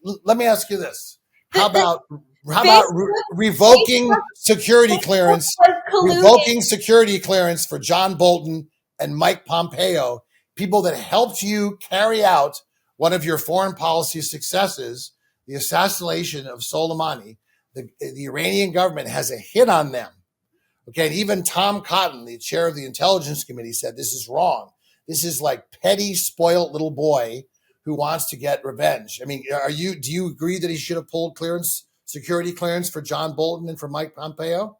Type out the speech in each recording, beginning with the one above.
let me ask you this. How about Facebook revoking security clearance? was colluding. Revoking security clearance for John Bolton and Mike Pompeo, people that helped you carry out one of your foreign policy successes, the assassination of Soleimani. The Iranian government has a hit on them. Okay, and even Tom Cotton, the chair of the Intelligence Committee, said this is wrong. This is like petty, spoiled little boy who wants to get revenge. I mean, do you agree that he should have pulled security clearance for John Bolton and for Mike Pompeo?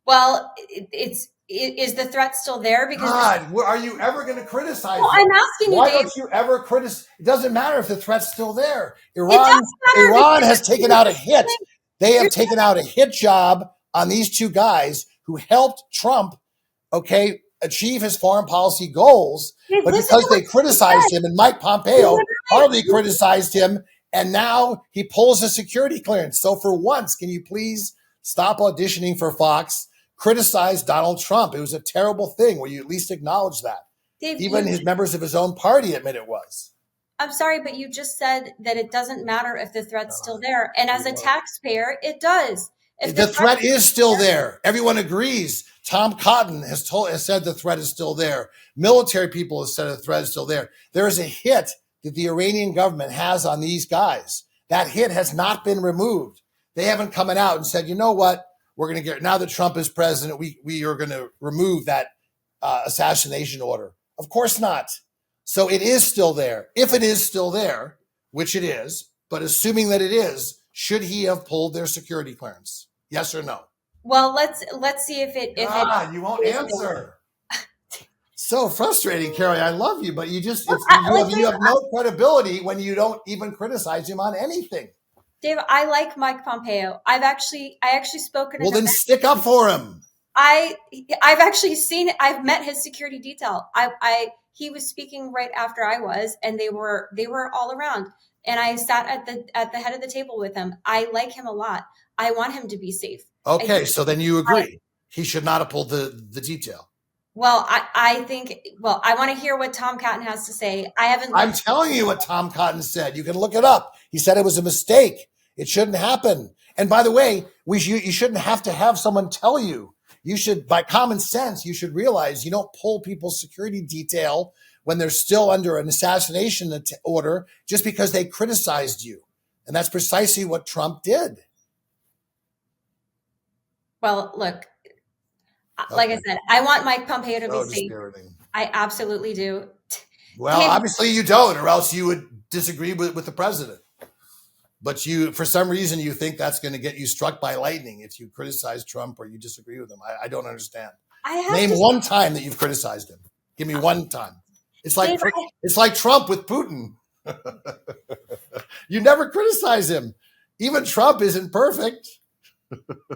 Well, is the threat still there? Because God, are you ever going to criticize well, I'm asking you, Why Dave. don't you ever criticize? It doesn't matter if the threat's still there. Iran has taken out a hit. They have taken out a hit job on these two guys who helped Trump, achieve his foreign policy goals. But because they criticized him, and Mike Pompeo hardly criticized him, and now he pulls a security clearance. So for once, can you please stop auditioning for Fox? Criticize Donald Trump. It was a terrible thing. Will you at least acknowledge that? Dave, even his members of his own party admit it was. I'm sorry, but you just said that it doesn't matter if the threat's still there. And as a taxpayer, it does. If the threat is still there. Everyone agrees. Tom Cotton has said the threat is still there. Military people have said the threat is still there. There is a hit that the Iranian government has on these guys. That hit has not been removed. They haven't come out and said, you know what? We're going to get, now that Trump is president, we are going to remove that assassination order. Of course not. So it is still there. If it is still there, which it is, but assuming that it is, should he have pulled their security clearance? Yes or no? Well, let's see if it. You won't answer. So frustrating, Carrie. I love you, but you have no credibility when you don't even criticize him on anything. Dave, I like Mike Pompeo. I actually spoken. Well, then stick up for him. I've actually seen it. I've met his security detail. He was speaking right after I was, and they were all around. And I sat at the head of the table with him. I like him a lot. I want him to be safe. Okay, so then you agree he should not have pulled the detail. Well, I think. Well, I want to hear what Tom Cotton has to say. I'm telling you what Tom Cotton said. You can look it up. He said it was a mistake. It shouldn't happen. And by the way, you shouldn't have to have someone tell you. You should, by common sense, you should realize you don't pull people's security detail when they're still under an assassination order just because they criticized you. And that's precisely what Trump did. Well, look, like I said, I want Mike Pompeo to be safe. I absolutely do. Well, obviously you don't, or else you would disagree with the president. But for some reason, you think that's going to get you struck by lightning if you criticize Trump or you disagree with him. I don't understand. Name one time that you've criticized him. Give me one time. It's like Trump with Putin. You never criticize him. Even Trump isn't perfect.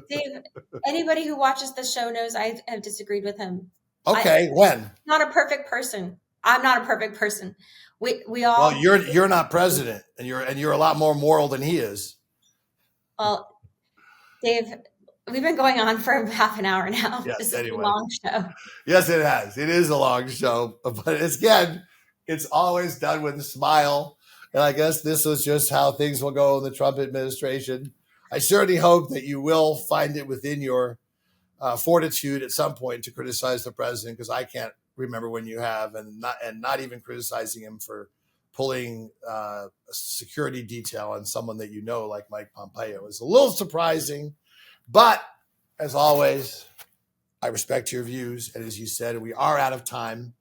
Dave, anybody who watches the show knows I have disagreed with him. Okay, when? Not a perfect person. I'm not a perfect person. We all. Well, you're not president, and you're a lot more moral than he is. Well, Dave, we've been going on for half an hour now. Yes, this anyway. is a long show. Yes, it has. It is a long show, but it's always done with a smile. And I guess this was just how things will go in the Trump administration. I certainly hope that you will find it within your fortitude at some point to criticize the president, because I can't remember when you have, and not even criticizing him for pulling a security detail on someone that you know, like Mike Pompeo, is a little surprising. But as always, I respect your views, and as you said, we are out of time,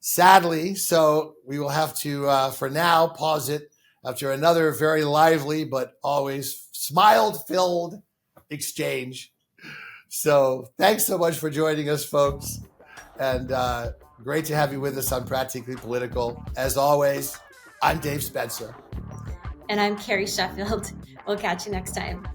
sadly. So we will have to, for now, pause it after another very lively but always smile-filled exchange. So thanks so much for joining us, folks. And great to have you with us on Practically Political. As always, I'm Dave Spencer. And I'm Carrie Sheffield. We'll catch you next time.